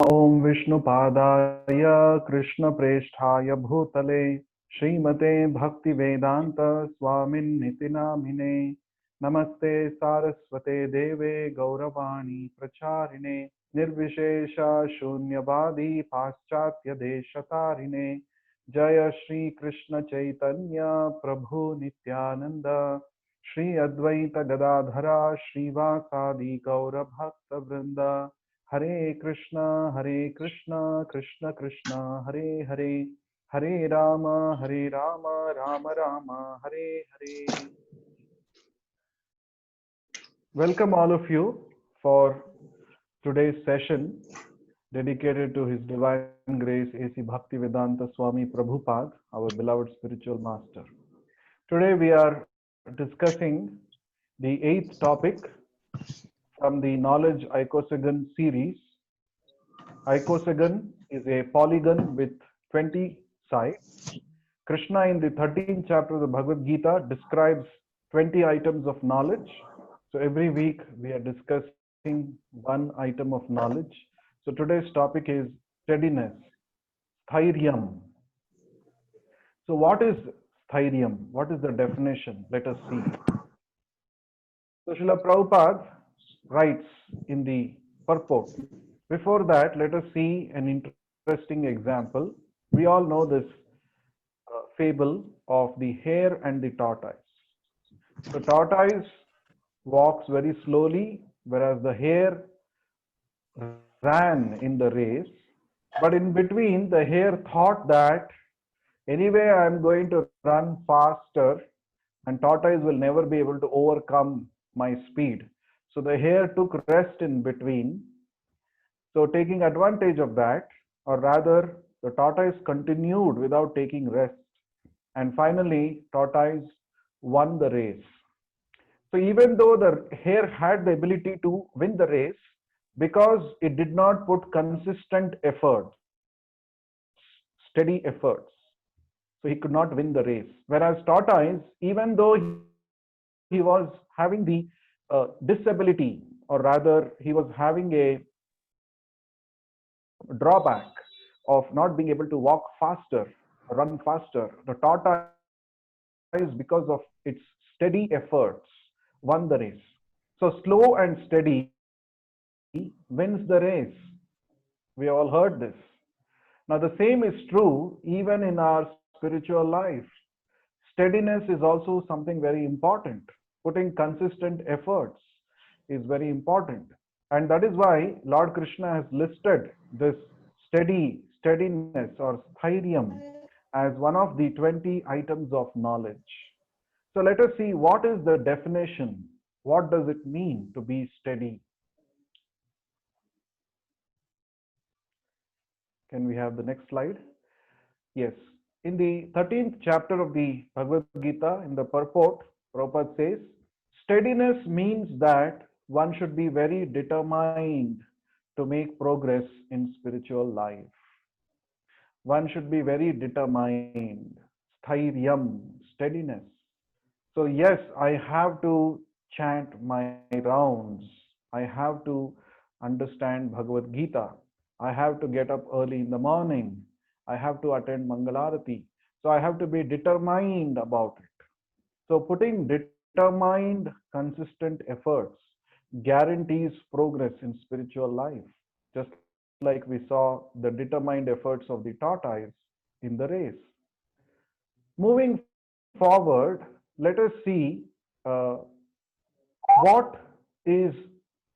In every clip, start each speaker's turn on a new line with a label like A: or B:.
A: Om Vishnupadaya Krishna Preshthaya Bhutale Srimate Bhakti Vedanta Swamin Nitinamine Namaste Saraswate Deve Gauravani Pracharine Nirvishesha Shunyavadi Paschatya Deshatarine Jaya Shri Krishna Chaitanya Prabhu Nityananda Shri Advaita Gadadhara Srivasadi Gaura Bhakta Vrinda Hare Krishna, Krishna Krishna, Hare Hare, Hare Rama, Rama Rama, Hare Hare. Welcome all of you for today's session dedicated to His Divine Grace A.C. Bhaktivedanta Swami Prabhupada, our beloved spiritual master. Today we are discussing the 8th topic from the Knowledge Icosagon series. Icosagon is a polygon with 20 sides. Krishna in the 13th chapter of the Bhagavad Gita describes 20 items of knowledge. So every week we are discussing one item of knowledge. So today's topic is steadiness, thairyam. So what is thairyam? What is the definition? Let us see. So Srila Prabhupada writes in the purport. Before that, let us see an interesting example. We all know this fable of the hare and the tortoise. The tortoise walks very slowly, whereas the hare ran in the race. But in between, the hare thought that anyway, I am going to run faster, and tortoise will never be able to overcome my speed. So the hare took rest in between. So taking advantage of that, or rather, the tortoise continued without taking rest. And finally, tortoise won the race. So even though the hare had the ability to win the race, because it did not put consistent efforts, steady efforts, so he could not win the race. Whereas tortoise, even though he was having the disability, or rather he was having a drawback of not being able to walk faster, run faster, the tortoise, because of its steady efforts, won the race. So slow and steady wins the race. We all heard this. Now the same is true even in our spiritual life. Steadiness is also something very important. Putting consistent efforts is very important. And that is why Lord Krishna has listed this steadiness or stharyam as one of the 20 items of knowledge. So let us see what is the definition. What does it mean to be steady? Can we have the next slide? Yes. In the 13th chapter of the Bhagavad Gita, in the purport, Prabhupada says, steadiness means that one should be very determined to make progress in spiritual life. One should be very determined. Stharyam, steadiness. So yes, I have to chant my rounds. I have to understand Bhagavad Gita. I have to get up early in the morning. I have to attend Mangalarati. So I have to be determined about it. So putting determined, consistent efforts guarantees progress in spiritual life. Just like we saw the determined efforts of the tortoise in the race. Moving forward, let us see what is,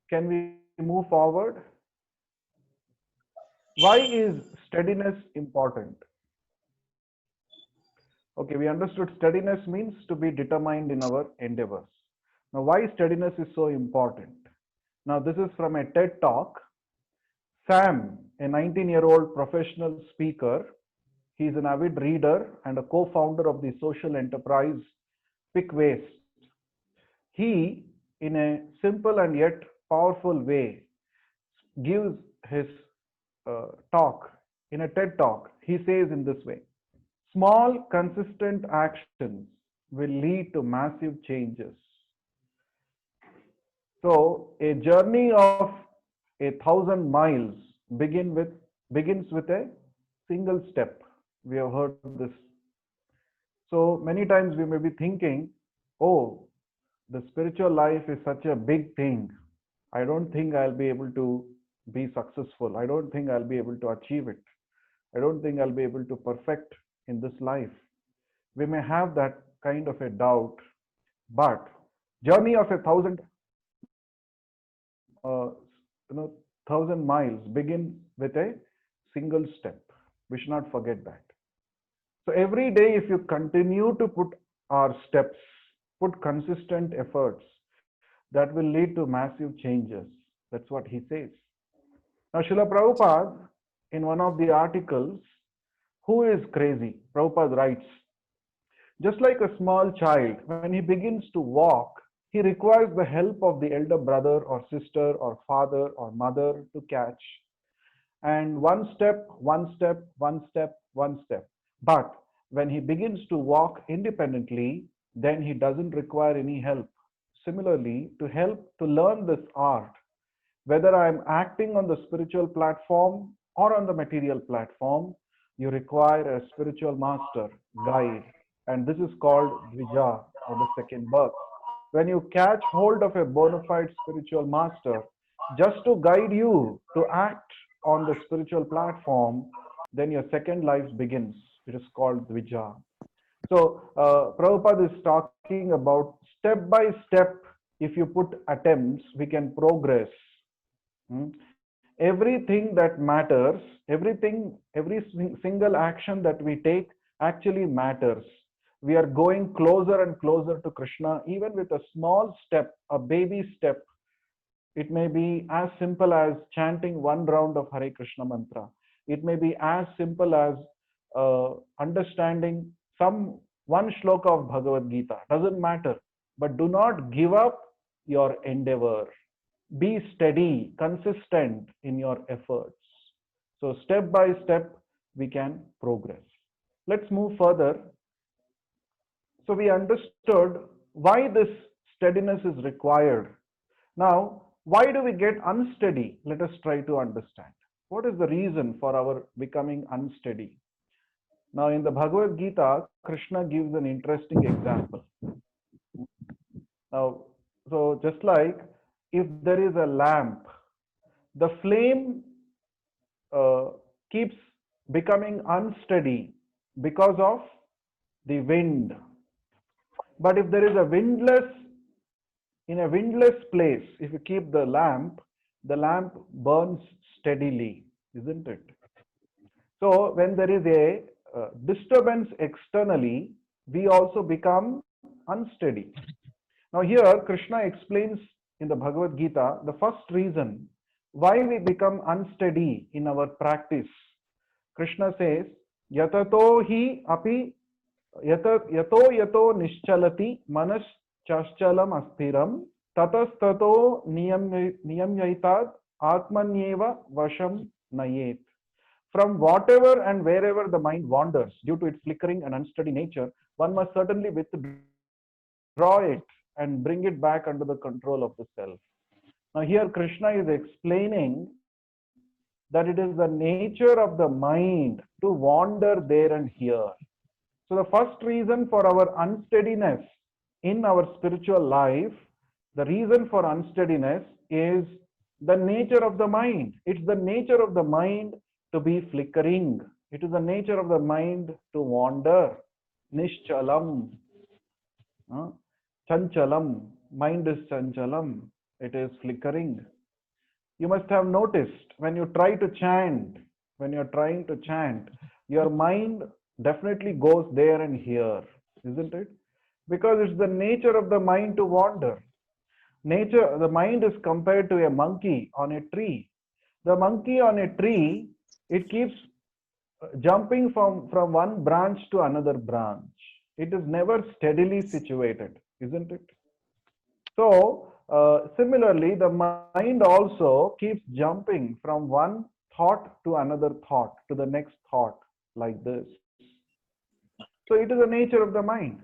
A: can we move forward? Why is steadiness important? Okay, we understood steadiness means to be determined in our endeavors. Now, why steadiness is so important? Now, this is from a TED talk. Sam, a 19-year-old professional speaker, he's an avid reader and a co-founder of the social enterprise Pick Waste. He, in a simple and yet powerful way, gives his talk in a TED talk. He says in this way, small consistent actions will lead to massive changes. So a journey of 1,000 miles begin with begins with a single step. We have heard this. So many times we may be thinking, oh, the spiritual life is such a big thing. I don't think I'll be able to be successful. I don't think I'll be able to achieve it. I don't think I'll be able to perfect in this life. We may have that kind of a doubt, but journey of a uh, 1,000 miles begin with a single step. We should not forget that. So every day, if you continue to put our steps, put consistent efforts, that will lead to massive changes. That's what he says. Now, Srila Prabhupada, in one of the articles, who is crazy? Prabhupada writes, just like a small child, when he begins to walk, he requires the help of the elder brother or sister or father or mother to catch. And one step, one step, one step, one step. But when he begins to walk independently, then he doesn't require any help. Similarly, to help to learn this art, whether I'm acting on the spiritual platform or on the material platform, you require a spiritual master, guide. And this is called Dvija, or the second birth. When you catch hold of a bona fide spiritual master, just to guide you to act on the spiritual platform, then your second life begins. It is called Dvija. So, Prabhupada is talking about step by step. If you put attempts, we can progress. Everything that matters, every single action that we take actually matters. We are going closer and closer to Krishna, even with a small step, a baby step. It may be as simple as chanting one round of Hare Krishna mantra. It may be as simple as understanding one shloka of Bhagavad Gita. Doesn't matter. But do not give up your endeavor. Be steady, consistent in your efforts. So step by step, we can progress. Let's move further. So we understood why this steadiness is required. Now, why do we get unsteady? Let us try to understand. What is the reason for our becoming unsteady? Now, in the Bhagavad Gita, Krishna gives an interesting example. Now, so just like if there is a lamp, the flame keeps becoming unsteady because of the wind. But if there is in a windless place, if you keep the lamp burns steadily, isn't it? So when there is a disturbance externally, we also become unsteady. Now here Krishna explains in the Bhagavad Gita the first reason why we become unsteady in our practice. Krishna says, Yatato hi api yato nischalati manas chaschalam astiram tatastato niyamyaitad atmanyeva vasham nayet. From whatever and wherever the mind wanders due to its flickering and unsteady nature, one must certainly withdraw it and bring it back under the control of the self. Now here Krishna is explaining that it is the nature of the mind to wander there and here. So the first reason for our unsteadiness in our spiritual life, the reason for unsteadiness is the nature of the mind. It's the nature of the mind to be flickering. It is the nature of the mind to wander. Nishchalam. Chanchalam. Mind is chanchalam. It is flickering. You must have noticed when you try to chant, when you're trying to chant, your mind definitely goes there and here, isn't it? Because it's the nature of the mind to wander. The mind is compared to a monkey on a tree. The monkey on a tree, it keeps jumping from one branch to another branch. It is never steadily situated, isn't it? So, similarly, the mind also keeps jumping from one thought to another thought, to the next thought, like this. So, it is the nature of the mind.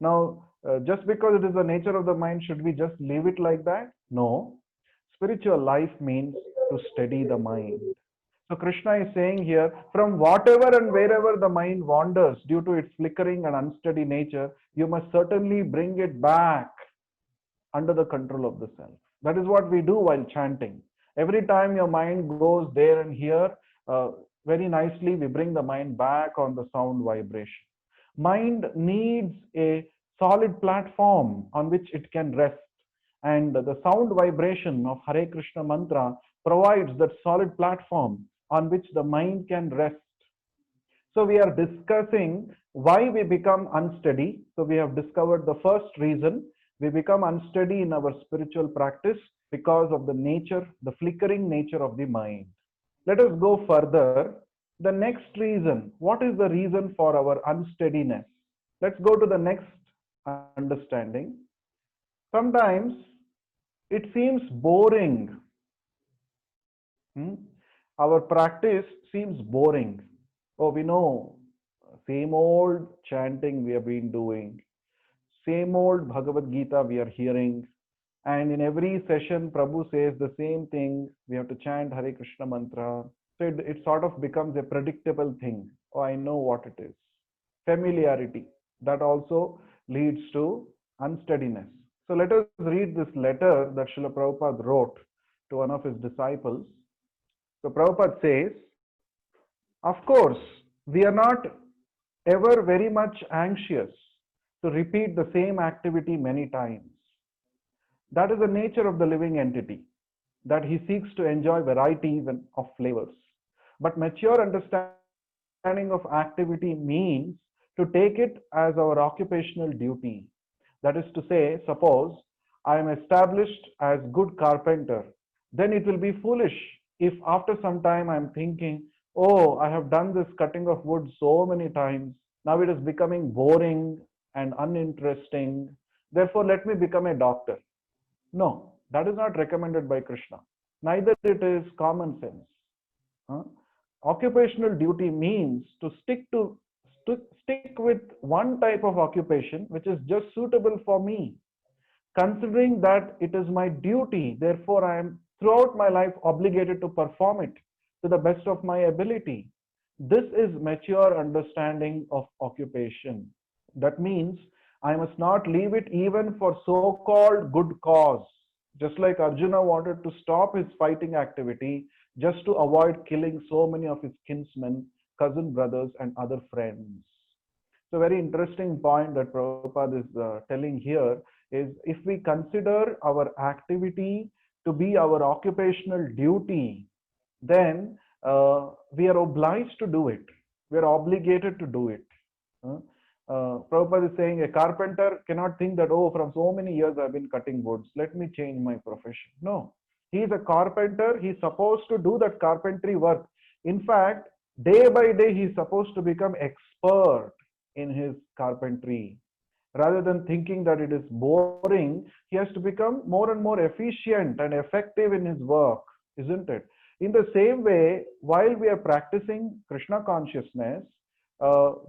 A: Now, just because it is the nature of the mind, should we just leave it like that? No. Spiritual life means to steady the mind. So Krishna is saying here, from whatever and wherever the mind wanders due to its flickering and unsteady nature, you must certainly bring it back under the control of the self. That is what we do while chanting. Every time your mind goes there and here, very nicely we bring the mind back on the sound vibration. Mind needs a solid platform on which it can rest. And the sound vibration of Hare Krishna mantra provides that solid platform on which the mind can rest. So we are discussing why we become unsteady. So we have discovered the first reason we become unsteady in our spiritual practice because of the nature, the flickering nature of the mind. Let us go further. The next reason, what is the reason for our unsteadiness? Let's go to the next understanding. Sometimes it seems boring. Our practice seems boring. Oh, we know, same old chanting we have been doing, same old Bhagavad Gita we are hearing, and in every session Prabhu says the same thing. We have to chant Hare Krishna mantra. So it sort of becomes a predictable thing. Oh, I know what it is. Familiarity. That also leads to unsteadiness. So let us read this letter that Srila Prabhupada wrote to one of his disciples. So Prabhupada says, of course, we are not ever very much anxious to repeat the same activity many times. That is the nature of the living entity, that he seeks to enjoy varieties of flavors. But mature understanding of activity means to take it as our occupational duty. That is to say, suppose I am established as good carpenter, then it will be foolish if after some time I am thinking, oh, I have done this cutting of wood so many times, now it is becoming boring and uninteresting, therefore let me become a doctor. No, that is not recommended by Krishna. Neither it is common sense. Occupational duty means to stick with one type of occupation which is just suitable for me, considering that it is my duty. Therefore, I am throughout my life obligated to perform it to the best of my ability. This is mature understanding of occupation. That means I must not leave it even for so-called good cause. Just like Arjuna wanted to stop his fighting activity just to avoid killing so many of his kinsmen, cousin brothers, and other friends. So very interesting point that Prabhupada is telling here is, if we consider our activity to be our occupational duty, then we are obliged to do it. We are obligated to do it. Prabhupada is saying a carpenter cannot think that, oh, from so many years I've been cutting woods, let me change my profession. No, he is a carpenter. He's supposed to do that carpentry work. In fact, day by day, he's supposed to become expert in his carpentry. Rather than thinking that it is boring, he has to become more and more efficient and effective in his work, isn't it? In the same way, while we are practicing Krishna consciousness,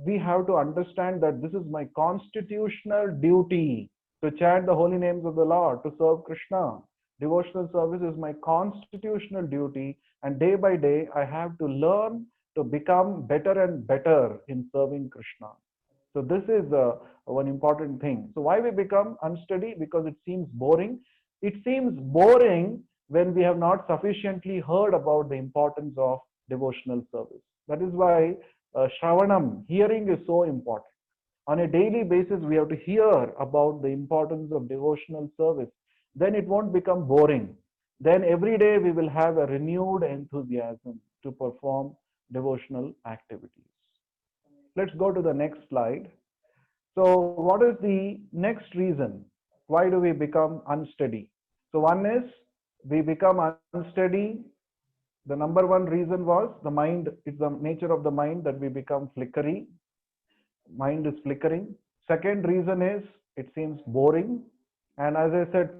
A: we have to understand that this is my constitutional duty to chant the holy names of the Lord, to serve Krishna. Devotional service is my constitutional duty, and day by day I have to learn to become better and better in serving Krishna. So this is one important thing. So why we become unsteady? Because it seems boring. It seems boring when we have not sufficiently heard about the importance of devotional service. That is why Shravanam, hearing, is so important. On a daily basis, we have to hear about the importance of devotional service. Then it won't become boring. Then every day we will have a renewed enthusiasm to perform devotional activities. Let's go to the next slide. So what is the next reason? Why do we become unsteady? So one is we become unsteady. The number one reason was the mind. It's the nature of the mind that we become flickery. Mind is flickering. Second reason is it seems boring. And as I said,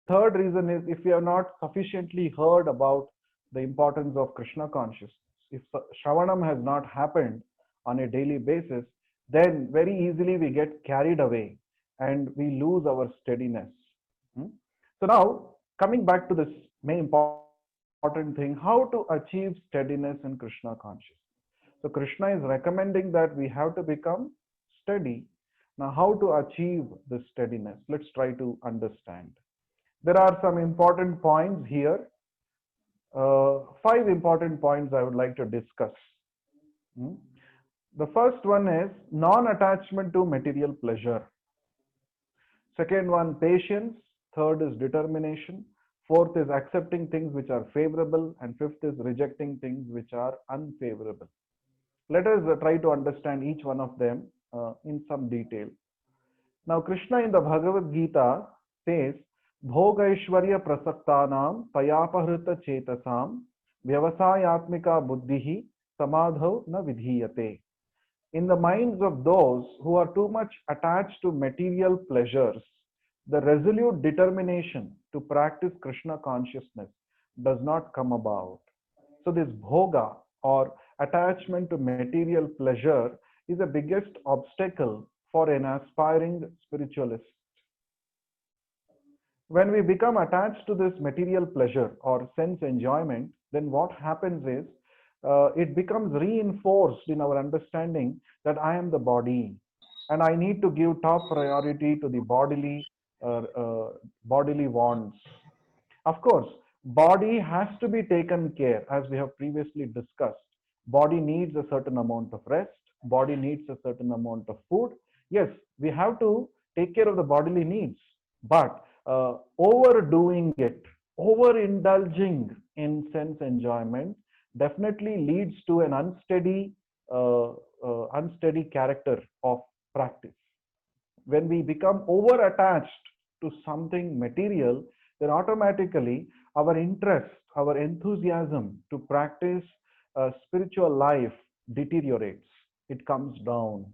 A: third reason is if we have not sufficiently heard about the importance of Krishna consciousness. If Shravanam has not happened on a daily basis, then very easily we get carried away and we lose our steadiness. So now, coming back to this main important thing, how to achieve steadiness in Krishna consciousness. So Krishna is recommending that we have to become steady. Now, how to achieve this steadiness? Let's try to understand. There are some important points here. 5 important points I would like to discuss. The first one is non-attachment to material pleasure. Second one, patience. Third is determination. Fourth is accepting things which are favorable. And fifth is rejecting things which are unfavorable. Let us try to understand each one of them in some detail. Now, Krishna in the Bhagavad Gita says, Bhogaishwarya prasaktanam tayapahrita chetasam vyavasayatmika buddhihi samadho na vidhiyate. In the minds of those who are too much attached to material pleasures, the resolute determination to practice Krishna consciousness does not come about. So this bhoga or attachment to material pleasure is the biggest obstacle for an aspiring spiritualist. When we become attached to this material pleasure or sense enjoyment, then what happens is it becomes reinforced in our understanding that I am the body and I need to give top priority to the bodily wants. Of course, body has to be taken care, as we have previously discussed. Body needs a certain amount of rest. Body needs a certain amount of food. Yes, we have to take care of the bodily needs, but overdoing it, overindulging in sense enjoyment definitely leads to an unsteady character of practice. When we become over attached to something material, then automatically our interest, our enthusiasm to practice spiritual life deteriorates. It comes down.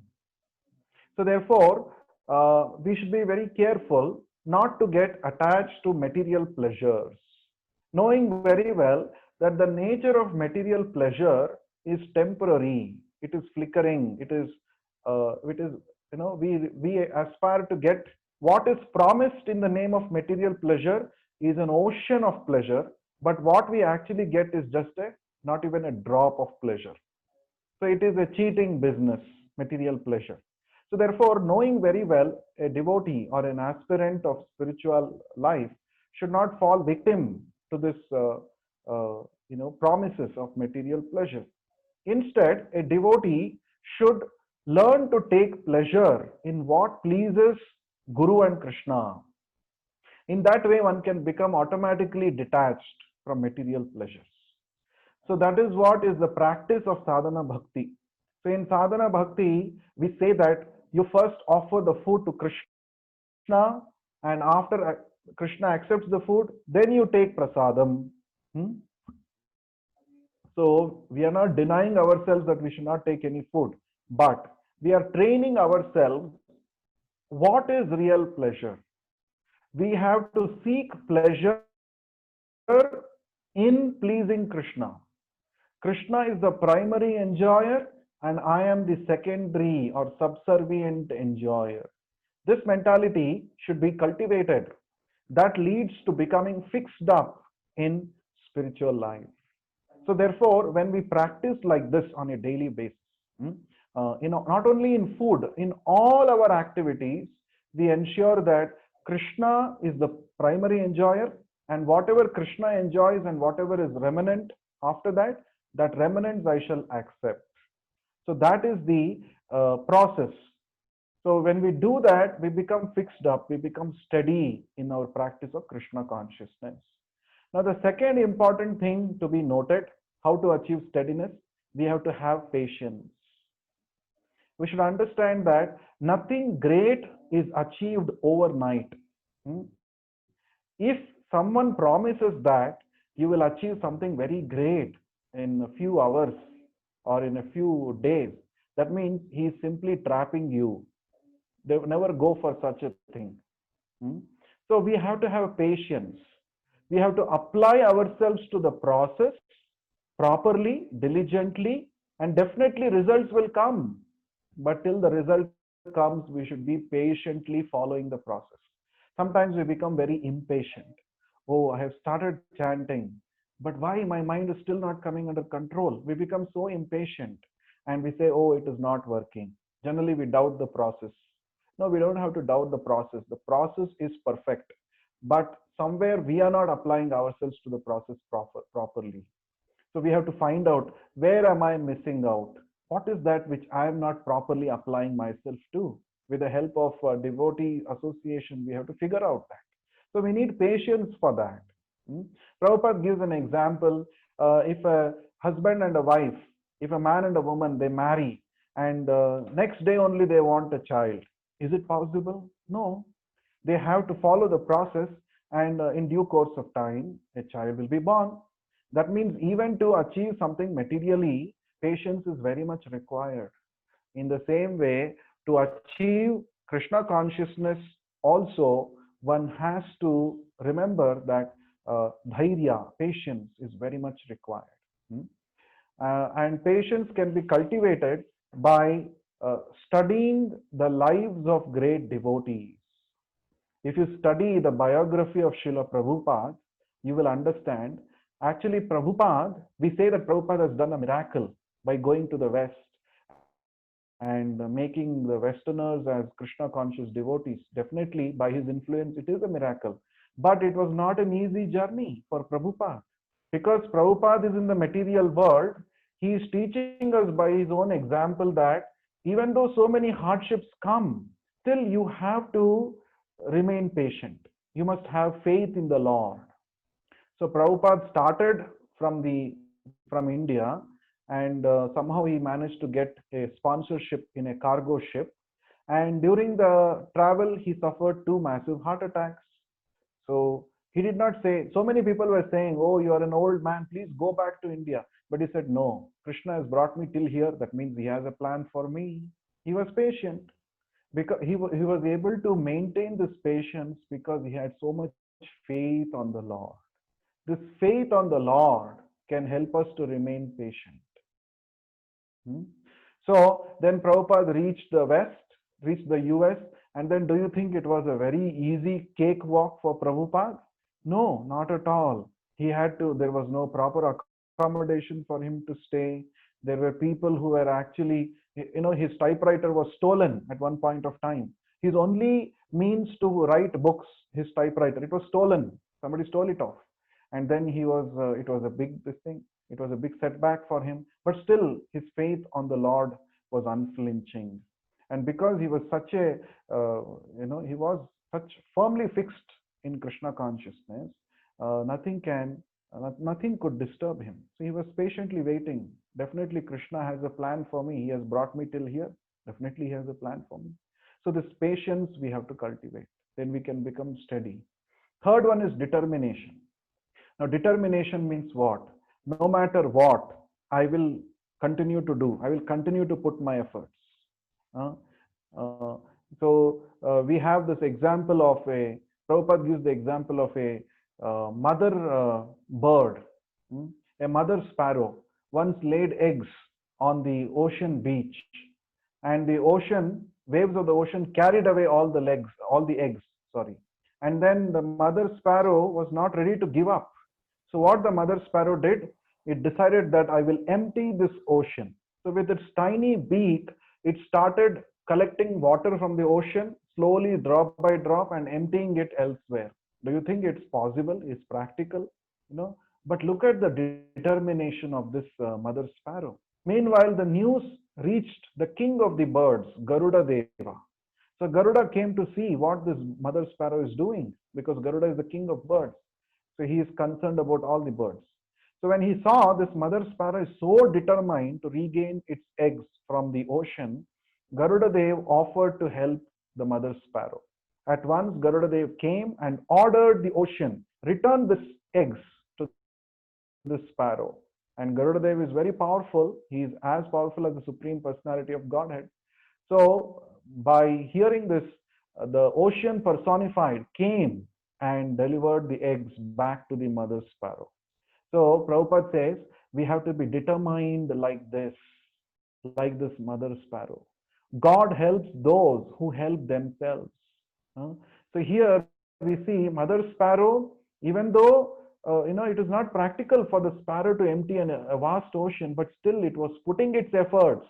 A: So therefore, we should be very careful not to get attached to material pleasures, knowing very well that the nature of material pleasure is temporary. It is flickering. It is we aspire to get what is promised in the name of material pleasure is an ocean of pleasure, but what we actually get is just not even a drop of pleasure. So it is a cheating business, material pleasure. So therefore, knowing very well, a devotee or an aspirant of spiritual life should not fall victim to this promises of material pleasure. Instead, a devotee should learn to take pleasure in what pleases Guru and Krishna. In that way, one can become automatically detached from material pleasures. So that is what is the practice of sadhana bhakti. So in sadhana bhakti, we say that you first offer the food to Krishna, and after Krishna accepts the food, then you take prasadam. So we are not denying ourselves that we should not take any food, but we are training ourselves. What is real pleasure? We have to seek pleasure in pleasing Krishna. Krishna is the primary enjoyer and I am the secondary or subservient enjoyer. This mentality should be cultivated. That leads to becoming fixed up in spiritual life. So therefore, when we practice like this on a daily basis, not only in food, in all our activities, we ensure that Krishna is the primary enjoyer, and whatever Krishna enjoys and whatever is remnant after that, that remnants I shall accept. So that is the process. So when we do that, we become fixed up, we become steady in our practice of Krishna consciousness. Now, the second important thing to be noted, how to achieve steadiness, we have to have patience. We should understand that nothing great is achieved overnight. If someone promises that you will achieve something very great in a few hours or in a few days, that means he is simply trapping you. They will never go for such a thing. So we have to have patience. We have to apply ourselves to the process properly, diligently, and definitely results will come. But till the result comes, we should be patiently following the process. Sometimes we become very impatient. Oh, I have started chanting. But why my mind is still not coming under control? We become so impatient and we say, oh, it is not working. Generally, we doubt the process. No, we don't have to doubt the process. The process is perfect, but somewhere we are not applying ourselves to the process properly. So we have to find out, where am I missing out? What is that which I am not properly applying myself to? With the help of devotee association, we have to figure out that. So we need patience for that. Hmm? Prabhupada gives an example. If a husband and a wife, if a man and a woman, they marry and next day only they want a child, is it possible? No. They have to follow the process, and in due course of time, a child will be born. That means even to achieve something materially, patience is very much required. In the same way, to achieve Krishna consciousness, also one has to remember that dhairya, patience, is very much required. Hmm? And patience can be cultivated by studying the lives of great devotees. If you study the biography of Srila Prabhupada, you will understand, actually Prabhupada, we say that Prabhupada has done a miracle by going to the West and making the Westerners as Krishna conscious devotees. Definitely by his influence, it is a miracle. But it was not an easy journey for Prabhupada. Because Prabhupada is in the material world, he is teaching us by his own example that even though so many hardships come, still you have to remain patient. You must have faith in the Lord. So Prabhupada started from India, and somehow he managed to get a sponsorship in a cargo ship. And during the travel, he suffered two massive heart attacks. So he did not say, so many people were saying, oh, you are an old man, please go back to India. But he said, no, Krishna has brought me till here. That means he has a plan for me. He was patient because he was able to maintain this patience because he had so much faith on the Lord. This faith on the Lord can help us to remain patient. Hmm? So then Prabhupada reached the West, reached the US, and then do you think it was a very easy cakewalk for Prabhupada? No, not at all. There was no proper accommodation for him to stay. There were people who were actually, his typewriter was stolen at one point of time. His only means to write books, his typewriter, it was stolen. Somebody stole it off. And then it was a big, this thing, it was a big setback for him. But still, his faith on the Lord was unflinching. And because he was he was such firmly fixed in Krishna consciousness, nothing could disturb him. So he was patiently waiting. Definitely Krishna has a plan for me. He has brought me till here. Definitely he has a plan for me. So this patience we have to cultivate. Then we can become steady. Third one is determination. Now determination means what? No matter what, I will continue to do. I will continue to put my efforts. Uh, we have this example of Prabhupada gives the example of a mother bird, a mother sparrow once laid eggs on the ocean beach, and the waves of the ocean carried away all the eggs, sorry. And then the mother sparrow was not ready to give up. So what the mother sparrow did, it decided that I will empty this ocean. So with its tiny beak, it started collecting water from the ocean, slowly drop by drop, and emptying it elsewhere. Do you think it's possible? It's practical? But look at the determination of this mother sparrow. Meanwhile, the news reached the king of the birds, Garuda Deva. So Garuda came to see what this mother sparrow is doing, because Garuda is the king of birds. So he is concerned about all the birds. So when he saw this mother sparrow is so determined to regain its eggs from the ocean, Garuda Dev offered to help the mother sparrow. At once, Garuda Dev came and ordered the ocean, return this eggs to this sparrow. And Garuda Dev is very powerful. He is as powerful as the Supreme Personality of Godhead. So by hearing this, the ocean personified came and delivered the eggs back to the mother sparrow. So Prabhupada says we have to be determined like this mother sparrow. God helps those who help themselves. So here we see mother sparrow, even though it is not practical for the sparrow to empty a vast ocean, but still it was putting its efforts.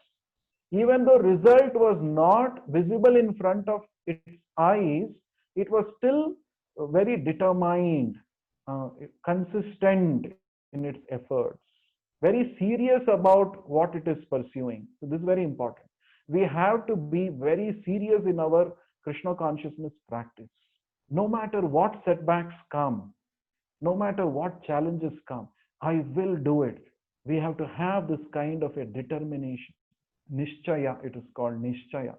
A: Even though result was not visible in front of its eyes, it was still very determined, consistent in its efforts, very serious about what it is pursuing. So this is very important. We have to be very serious in our Krishna consciousness practice. No matter what setbacks come, no matter what challenges come, I will do it. We have to have this kind of a determination. Nishchaya, it is called Nishchaya,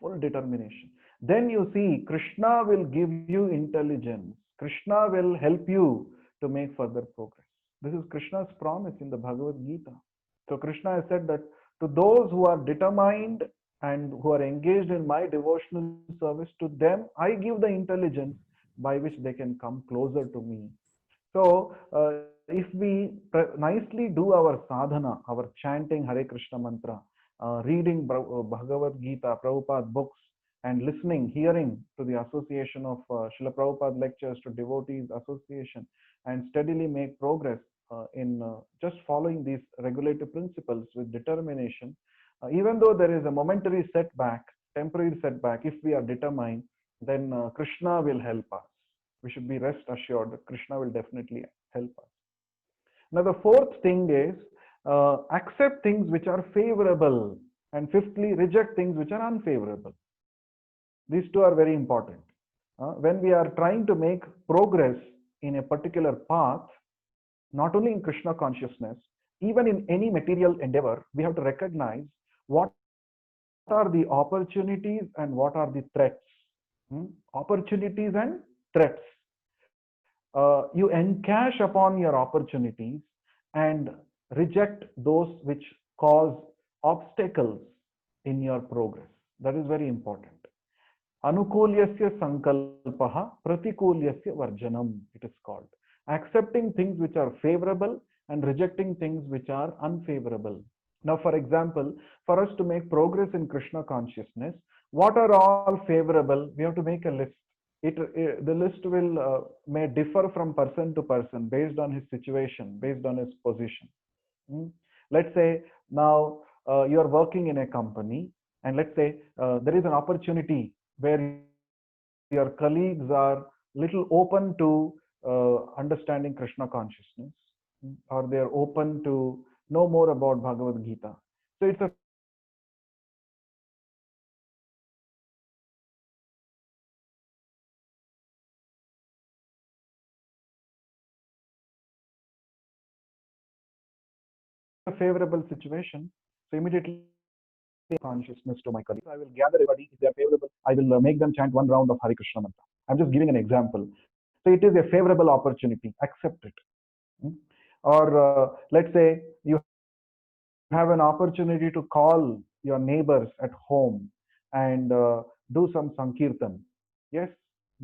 A: full determination. Then you see, Krishna will give you intelligence. Krishna will help you to make further progress. This is Krishna's promise in the Bhagavad Gita. So Krishna has said that to those who are determined and who are engaged in my devotional service, to them I give the intelligence by which they can come closer to me. So if we nicely do our sadhana, our chanting Hare Krishna mantra, reading Bhagavad Gita, Prabhupada books, and listening, hearing to the association of Srila Prabhupada lectures, to devotees association, and steadily make progress in just following these regulative principles with determination, even though there is a momentary setback, temporary setback, if we are determined, then Krishna will help us. We should be rest assured that Krishna will definitely help us. Now the fourth thing is accept things which are favorable, and fifthly, reject things which are unfavorable. These two are very important. When we are trying to make progress in a particular path, not only in Krishna consciousness, even in any material endeavor, we have to recognize what are the opportunities and what are the threats. Opportunities and threats. You encash upon your opportunities and reject those which cause obstacles in your progress. That is very important. Anukulyasya sankalpaha pratikulyasya varjanam, it is called. Accepting things which are favorable and rejecting things which are unfavorable. Now, for example, for us to make progress in Krishna consciousness, what are all favorable? We have to make a list. The list will may differ from person to person based on his situation, based on his position. Let's say now you are working in a company, and let's say there is an opportunity where your colleagues are little open to understanding Krishna consciousness, or they are open to know more about Bhagavad Gita. So it's a favorable situation. So immediately consciousness to my colleagues, I will gather everybody. If they are favorable, I will make them chant one round of Hare Krishna mantra. I'm just giving an example. So it is a favorable opportunity. Accept it. Or let's say you have an opportunity to call your neighbors at home and do some sankirtan. Yes,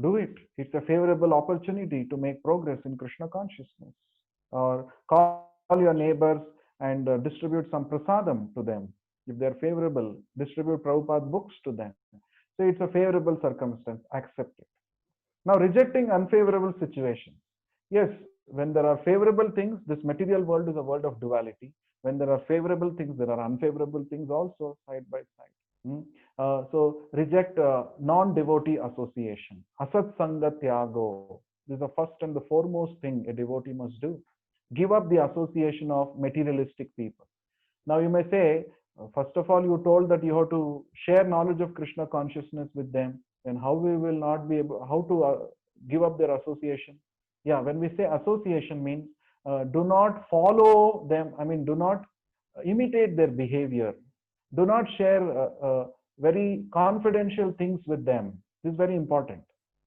A: do it. It's a favorable opportunity to make progress in Krishna consciousness. Or call your neighbors and distribute some prasadam to them. If they're favorable, distribute Prabhupada books to them. So it's a favorable circumstance. Accept it. Now, rejecting unfavorable situations. Yes, when there are favorable things, this material world is a world of duality. When there are favorable things, there are unfavorable things also, side by side. So reject non-devotee association. Asat sanga tyago. This is the first and the foremost thing a devotee must do. Give up the association of materialistic people. Now you may say, first of all, you told that you have to share knowledge of Krishna consciousness with them. And how we will not be able, how to give up their association? Yeah, when we say association means do not follow them. I mean, do not imitate their behavior. Do not share very confidential things with them. This is very important.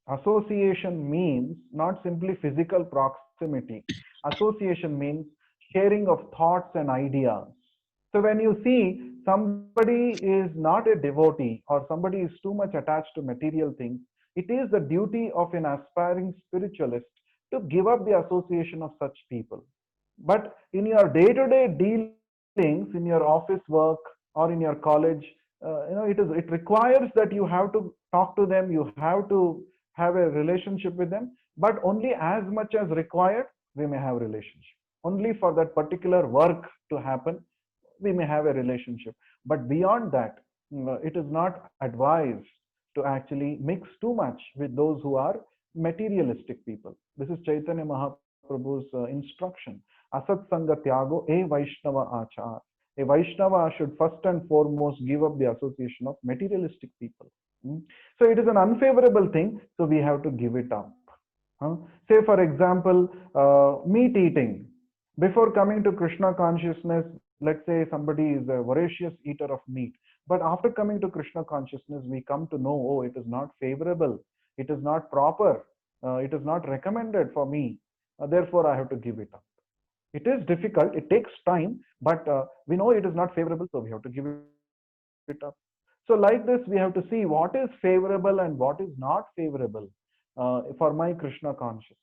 A: Association means not simply physical proximity. Association means sharing of thoughts and ideas. So when you see somebody is not a devotee or somebody is too much attached to material things, it is the duty of an aspiring spiritualist to give up the association of such people. But in your day-to-day dealings, in your office work or in your college, it requires that you have to talk to them, you have to have a relationship with them. but only as much as required we may have relationship. Only for that particular work to happen we may have a relationship, but beyond that, it is not advised to actually mix too much with those who are materialistic people. This is Chaitanya Mahaprabhu's instruction. Asat Sanga Tyago e Vaishnava Achar. A Vaishnava should first and foremost give up the association of materialistic people. Hmm. So it is an unfavorable thing, so we have to give it up. Huh? Say, for example, meat eating. Before coming to Krishna consciousness, let's say somebody is a voracious eater of meat. But after coming to Krishna consciousness, we come to know, oh, it is not favorable, it is not proper, it is not recommended for me. Therefore, I have to give it up. It is difficult, it takes time, but we know it is not favorable, so we have to give it up. So, like this, we have to see what is favorable and what is not favorable for my Krishna consciousness,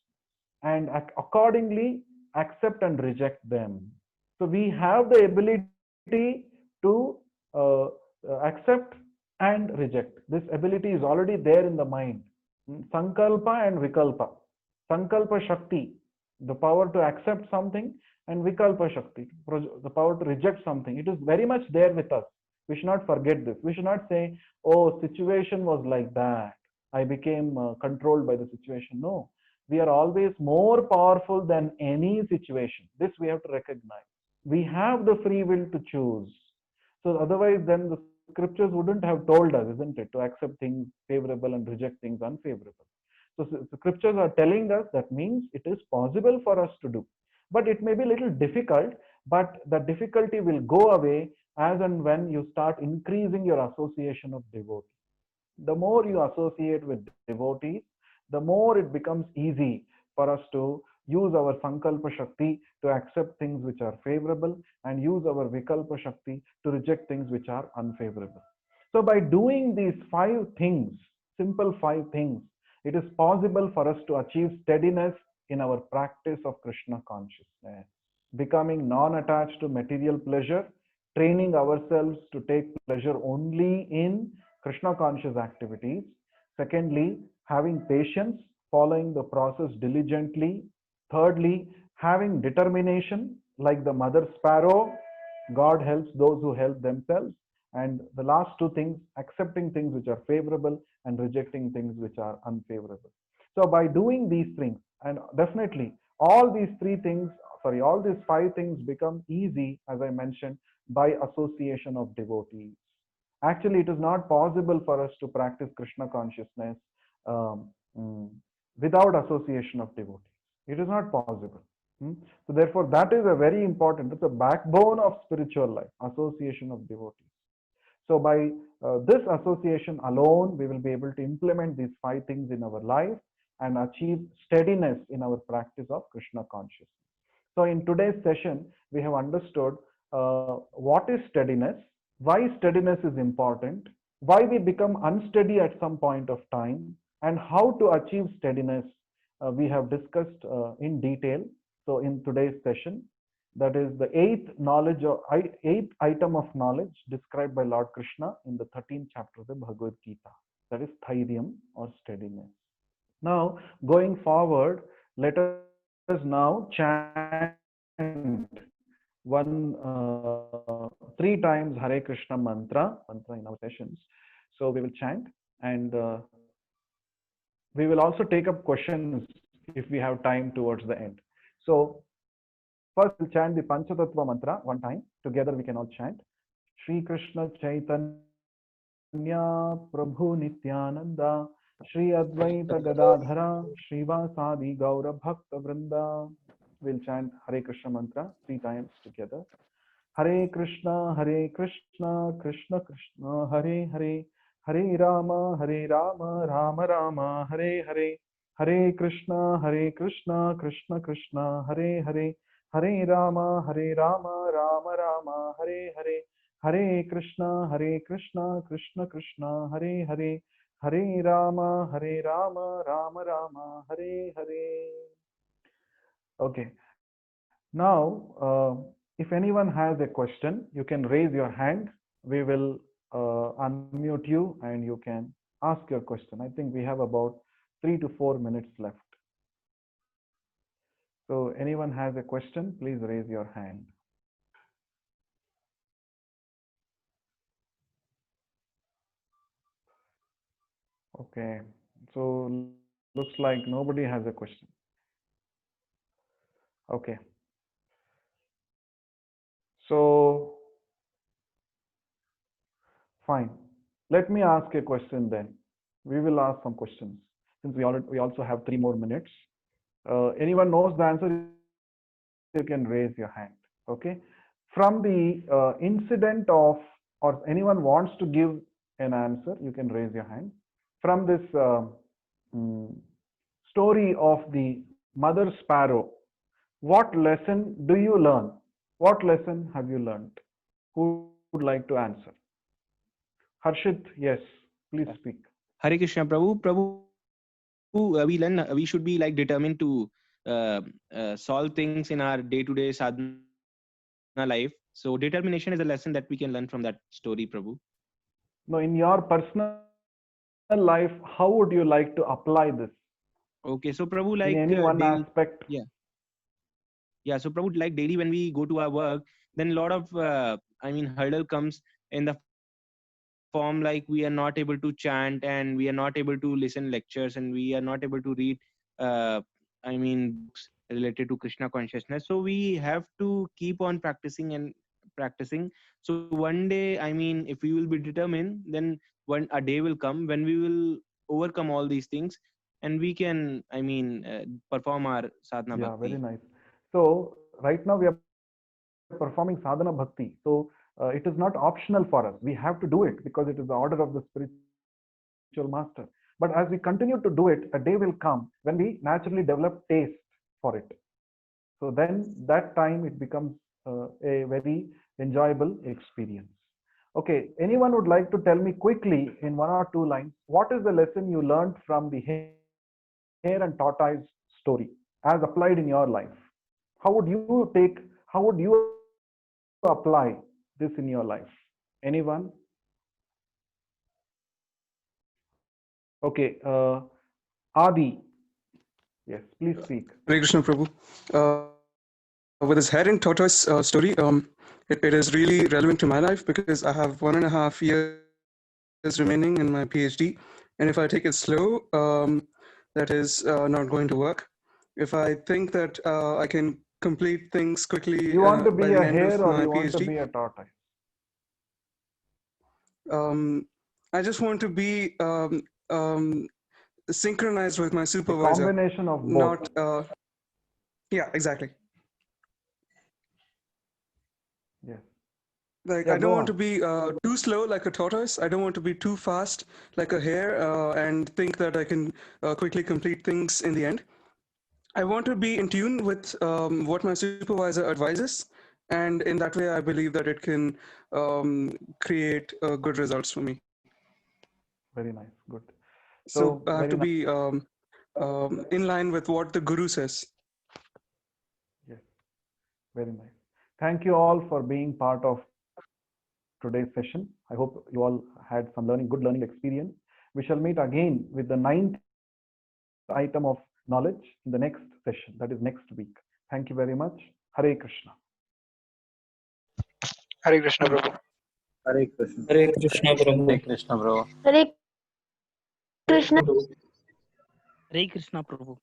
A: and accordingly accept and reject them. So we have the ability to accept and reject. This ability is already there in the mind. Sankalpa and Vikalpa. Sankalpa Shakti, the power to accept something, and Vikalpa Shakti, the power to reject something. It is very much there with us. We should not forget this. We should not say, oh, situation was like that, I became controlled by the situation. No, we are always more powerful than any situation. This we have to recognize. We have the free will to choose. So otherwise, then the scriptures wouldn't have told us, isn't it, to accept things favorable and reject things unfavorable. So the scriptures are telling us that means it is possible for us to do. But it may be a little difficult, but the difficulty will go away as and when you start increasing your association of devotees. The more you associate with devotees, the more it becomes easy for us to use our Sankalpa Shakti to accept things which are favorable and use our Vikalpa Shakti to reject things which are unfavorable. So by doing these 5 things, simple 5 things, it is possible for us to achieve steadiness in our practice of Krishna consciousness, becoming non-attached to material pleasure, training ourselves to take pleasure only in Krishna conscious activities. Secondly, having patience, following the process diligently. Thirdly, having determination, like the mother sparrow, God helps those who help themselves. And the last 2 things, accepting things which are favorable and rejecting things which are unfavorable. So by doing these things, and definitely all these 3 things, sorry, all these 5 things become easy, as I mentioned, by association of devotees. Actually, it is not possible for us to practice Krishna consciousness um, mm, without association of devotees. It is not possible. So therefore, that is a very important, it's a backbone of spiritual life, association of devotees. So by this association alone, we will be able to implement these 5 things in our life and achieve steadiness in our practice of Krishna consciousness. So in today's session, we have understood what is steadiness, why steadiness is important, why we become unsteady at some point of time, and how to achieve steadiness. We have discussed in detail. So in today's session, that is the eighth item of knowledge described by Lord Krishna in the 13th chapter of the Bhagavad Gita. That is thairyam or steadiness. Now, going forward, let us now chant 3 times Hare Krishna mantra in our sessions. So we will chant, and we will also take up questions if we have time towards the end. So first we'll chant the Panchatattva mantra 1 time. Together we can all chant. Shri Krishna Chaitanya Prabhu Nityananda Shri Advaita Gadadhara Srivasadi Gaura Bhakta Vrinda. We'll chant Hare Krishna mantra 3 times together. Hare Krishna, Krishna Krishna, Hare Hare, Hare Rama, Rama Rama, Hare Hare, Hare Krishna, Krishna Krishna, Hare Hare, Hare Rama, Rama Rama, Hare Hare, Hare Krishna, Krishna Krishna, Hare Hare, Hare Rama, Rama Rama, Hare Hare. Okay. Now, if anyone has a question, you can raise your hand. We will unmute you and you can ask your question. I think we have about 3 to 4 minutes left. So anyone has a question, please raise your hand. Okay, so looks like nobody has a question. Okay, so fine. Let me ask a question then. We will ask some questions since we also have 3 more minutes. Anyone knows the answer, you can raise your hand. Okay. From the incident of, or anyone wants to give an answer, you can raise your hand. From this story of the mother sparrow, what lesson do you learn? What lesson have you learned? Who would like to answer? Harshit, yes, please speak.
B: Hare Krishna, Prabhu, we learn, we should be like determined to solve things in our day-to-day sadhana life. So determination is a lesson that we can learn from that story, Prabhu.
A: Now, in your personal life, how would you like to apply this?
B: Okay, so Prabhu,
A: In
B: like
A: any one
B: daily,
A: aspect?
B: yeah. So Prabhu, like daily when we go to our work, then a lot of hurdle comes in the form like we are not able to chant and we are not able to listen lectures and we are not able to read books related to Krishna consciousness. So we have to keep on practicing and practicing. So one day, if we will be determined, then one a day will come when we will overcome all these things and we can perform our sadhana
A: Yeah, very
B: bhakti.
A: nice. So right now we are performing sadhana bhakti. So it is not optional for us. We have to do it because it is the order of the spiritual master. But as we continue to do it, a day will come when we naturally develop taste for it. So then that time it becomes a very enjoyable experience. Okay, anyone would like to tell me quickly in 1 or 2 lines, what is the lesson you learned from the hare and tortoise story as applied in your life? How would you take, how would you apply this in your life? Anyone? Okay, Adi, yes, please speak.
C: Hare Krishna Prabhu. With this hare and tortoise story, it is really relevant to my life because I have 1.5 years remaining in my PhD. And if I take it slow, that is not going to work. If I think that I can complete things quickly
A: You want to
C: by
A: be
C: the
A: a
C: end of
A: hare or
C: my
A: you want to
C: PhD,
A: be a tortoise?
C: I just want to be synchronized with my
A: A
C: supervisor.
A: combination of both.
C: Not, yeah, exactly.
A: Yes.
C: Like,
A: Yeah,
C: I don't
A: go
C: want to
A: on.
C: be too slow like a tortoise. I don't want to be too fast like a hare and think that I can quickly complete things in the end. I want to be in tune with what my supervisor advises. And in that way, I believe that it can create good results for me.
A: Very nice. Good.
C: So
A: So
C: I have
A: very
C: to
A: nice.
C: be in line with what the guru says.
A: Yes. Very nice. Thank you all for being part of today's session. I hope you all had some good learning experience. We shall meet again with the 9th item of knowledge in the next session, that is next week. Thank you very much. Hare Krishna.
D: Hare Krishna Prabhu.
E: Hare Krishna.
F: Hare Krishna
E: Hare
F: Prabhu.
E: Krishna, bro.
G: Hare Krishna.
F: Hare Krishna Prabhu.